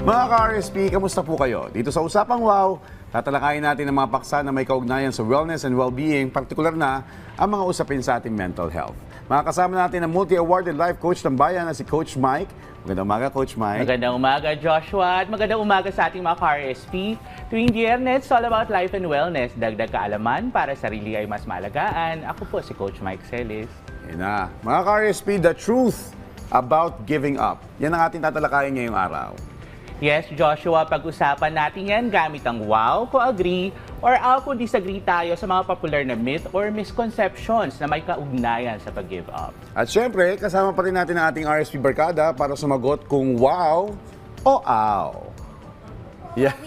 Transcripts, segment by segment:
Mga ka-RSP, kamusta po kayo? Dito sa Usapang Wow, tatalakayin natin ang mga paksa na may kaugnayan sa wellness and well-being, partikular na ang mga usapin sa ating mental health. Makakasama natin ang multi-awarded life coach ng bayan na si Coach Mike. Magandang umaga, Coach Mike. Magandang umaga, Joshua, at magandang umaga sa ating mga ka-RSP. Tuwing Biyernes, it's all about life and wellness. Dagdag kaalaman para sarili ay mas maalagaan. Ako po si Coach Mike Celis. Yan na. Mga ka-RSP, the truth about giving up. Yan ang ating tatalakayin ngayong araw. Yes, Joshua, pag-usapan natin yan gamit ang wow kung agree or kung disagree tayo sa mga popular na myth or misconceptions na may kaugnayan sa pag-give up. At syempre, kasama pa rin natin ang ating RSP Barkada para sumagot kung wow o aw. Yeah.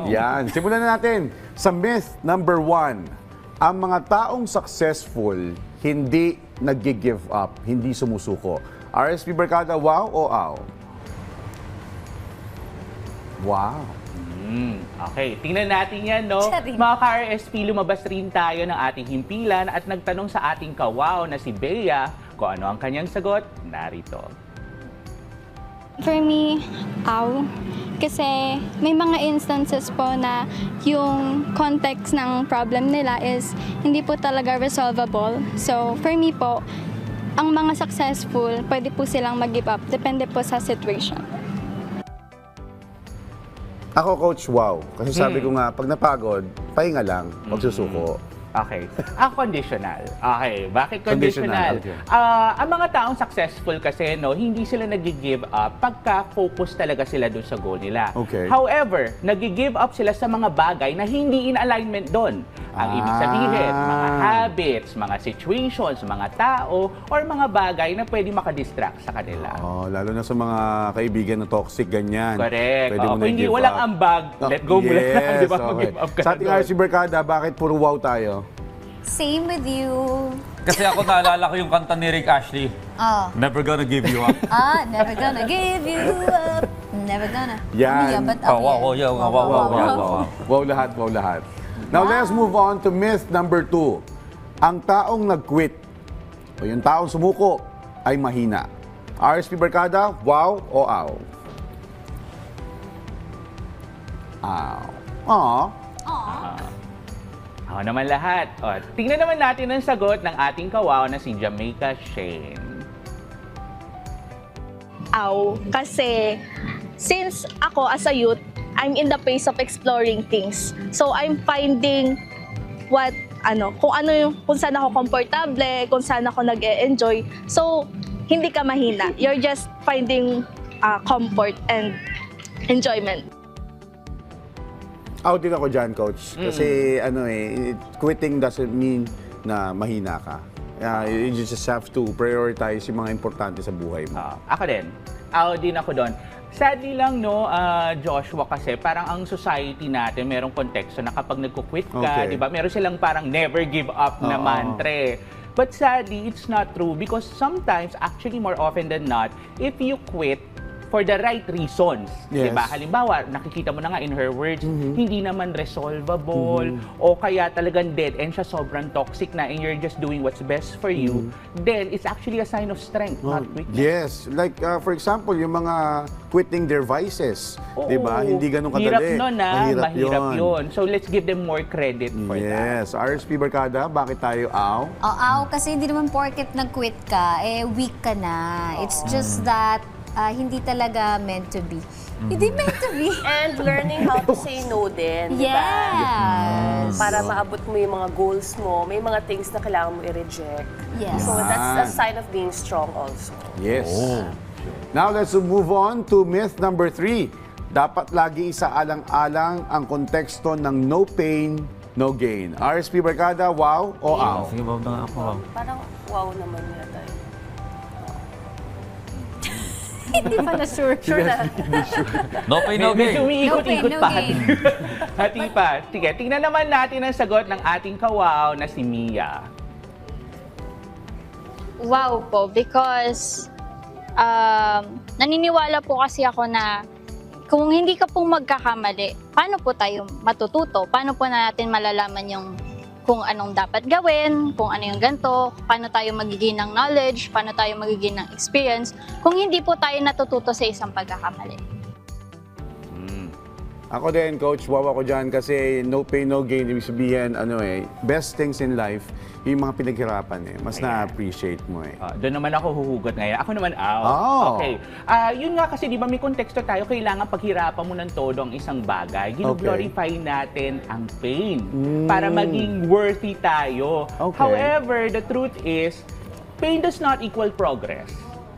Yan. Simulan na natin sa myth number 1. Ang mga taong successful hindi nag-give up, hindi sumusuko. RSP Barkada, wow o aw? Wow. Okay, tingnan natin yan, no? Sorry. Mga ka-RSP, lumabas rin tayo ng ating himpilan at nagtanong sa ating kawaw na si Bea kung ano ang kanyang sagot. Narito. For me, aw. Kasi may mga instances po na yung context ng problem nila is hindi po talaga resolvable. So, for me po, ang mga successful, pwede po silang mag-give up. Depende po sa situation. Ako, Coach, wow. Kasi sabi ko nga, pag napagod, pahinga lang, magsusuko. Okay. Conditional. Okay. Bakit Conditional, conditional? okay. Ang mga taong successful kasi, no, hindi sila nag-give up pagka-focus talaga sila dun sa goal nila. Okay. However, nag-give up sila sa mga bagay na hindi in alignment doon. Ang ibig sabihin, mga habits, mga situations, mga tao, or mga bagay na pwede makadistract sa kanila. Oh, lalo na sa mga kaibigan na toxic, ganyan. Correct. Pwede mo na Hindi i-give walang up. ambag, let go mo lang. Yes, Di ba? okay. Mag-give up ka Sa na ating doon. RC Barkada, bakit puro wow tayo? Same with you. Kasi ako naalala ko yung kanta ni Rick Ashley. Oh. Never gonna give you up. Never gonna give you up. Never gonna. Yan. Yabat Oh, wow, wow, yeah, wow, wow, wow, wow. Wow lahat, wow lahat. Now, let's move on to myth number 2. Ang taong nag-quit o yung taong sumuko ay mahina. RSP Barkada, wow o aw? Aw. Aw. Ako naman lahat. O, tingnan naman natin ang sagot ng ating kawaw na si Jamaica Shane. Aw, kasi since ako as a youth, I'm in the phase of exploring things. So I'm finding kung saan ako komportable, kung saan ako nag-e-enjoy. So hindi ka mahina. You're just finding comfort and enjoyment. Out din ako dyan, Coach. Kasi quitting doesn't mean na mahina ka. You just have to prioritize yung mga importante sa buhay mo. Ako din. Din ako doon. Sadly lang, no, Joshua, kasi parang ang society natin, merong konteksto na kapag nagko-quit ka, Okay. di ba, meron silang parang never give up na mantra. But sadly, it's not true because sometimes, actually more often than not, if you quit for the right reasons, Yes. di ba? Halimbawa, nakikita mo na nga in her words, hindi naman resolvable o kaya talagang dead end siya, sobrang toxic na and you're just doing what's best for you, then it's actually a sign of strength, not weakness. Yes. Like, for example, yung mga quitting their vices. Oo. Di ba? Hindi ganun kadali. Hirap nun, mahirap yun. yun. So let's give them more credit for that. Yes. RSP Barkada, bakit tayo aw? Kasi hindi naman porket nag-quit ka, weak ka na. It's just that hindi talaga meant to be. Hindi meant to be. And learning how to say no din, di ba? Yes. Para maabot mo yung mga goals mo, may mga things na kailangan mo i-reject. Yes. So that's a sign of being strong also. Yes. Now, let's move on to myth number 3. Dapat lagi isaalang-alang ang konteksto ng no pain, no gain. RSP Barkada, wow o aw? Sige, bawag na nga ako. Parang wow naman yata. Hindi pala sure. Sure na. No pain, no Medyo gain. umiikot-ikot No pa. pain, no Hati pa. Sige, tingnan naman natin ang sagot ng ating kawaw na si Mia. Wow po, because naniniwala po kasi ako na kung hindi ka pong magkakamali, paano po tayo matututo? Paano po natin malalaman yung kung anong dapat gawin, kung ano yung ganito, paano tayo magiging ng knowledge, paano tayo magiging ng experience, kung hindi po tayo natututo sa isang pagkakamali. Ako din, Coach, wow ako dyan kasi no pain, no gain. Ibig sabihin, best things in life, yung mga pinaghirapan Mas na-appreciate mo Doon naman ako huhugot ngayon. Ako naman, Oh. Okay. Yun nga kasi, di ba, may konteksto tayo, kailangan paghirapan mo ng todo ang isang bagay. Gino-glorify natin ang pain para maging worthy tayo. Okay. However, the truth is, pain does not equal progress.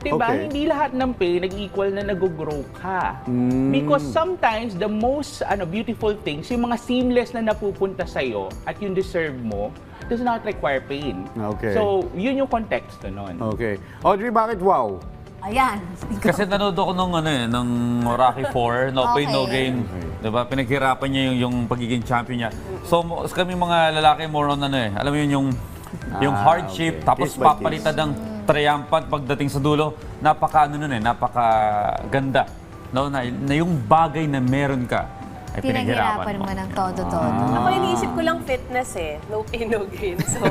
Diba? Okay. Hindi lahat ng pain nag-equal na nag-grow ka. Because sometimes, the most beautiful things, yung mga seamless na napupunta sa'yo at yung deserve mo, does not require pain. Okay. So, yun yung konteksto nun. Okay. Audrey, bakit wow? Ayan. Kasi nanood ako nung Rocky 4, No Pain, No Okay. Gain. Diba? Pinaghirapan niya yung pagiging champion niya. So, kami mga lalaki more on alam mo yun, yung hardship, okay. tapos Case by papalitan ng triumphant pagdating sa dulo. Napakaganda. No? Na yung bagay na meron ka, ay Pinaghirapan pinaghirapan mo. mo ng todo-todo. Ako iniisip ko lang fitness no pain, no gain. So,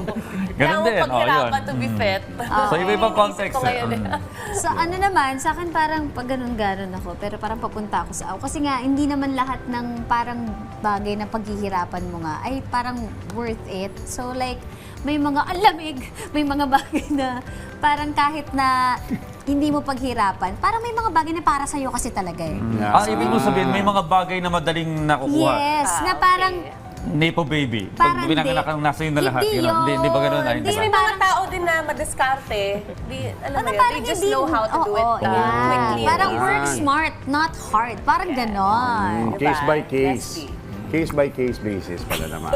Ganun kailangan din, mo paghirapan yun. to be fit. So, iba-ibang Iniisip context. ko ngayon So ano naman, sa akin parang pag ganun-ganon ako, pero parang papunta ako sa Kasi nga, hindi naman lahat ng parang bagay na paghihirapan mo nga ay parang worth it. So like, may mga alamig, may mga bagay na parang kahit na hindi mo paghirapan, parang may mga bagay na para sa'yo kasi talaga Ibig mo sabihin, may mga bagay na madaling nakukuha. Yes, na parang Nepo baby. Parang Pag binanganak kang nasa yun na lahat. Hindi Yun, Di ba ganun? yun. Kasi may mga tao din na madiskarte. Alam mo yun, parang they just hindi- know how to do it Oo, yeah. quickly. Parang and work easy. smart, not hard. Parang ganon. Case Diba? by case. Leslie. Case by case basis pala naman.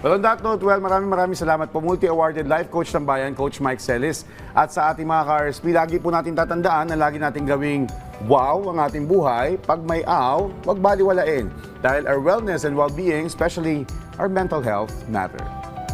Well, on that note, maraming salamat po. Multi-awarded life coach ng bayan, Coach Mike Celis. At sa ating mga ka-RSP, lagi po natin tatandaan na lagi natin gawing wow ang ating buhay. Pag may aw, wag baliwalain. Dahil our wellness and well-being, especially our mental health, matter.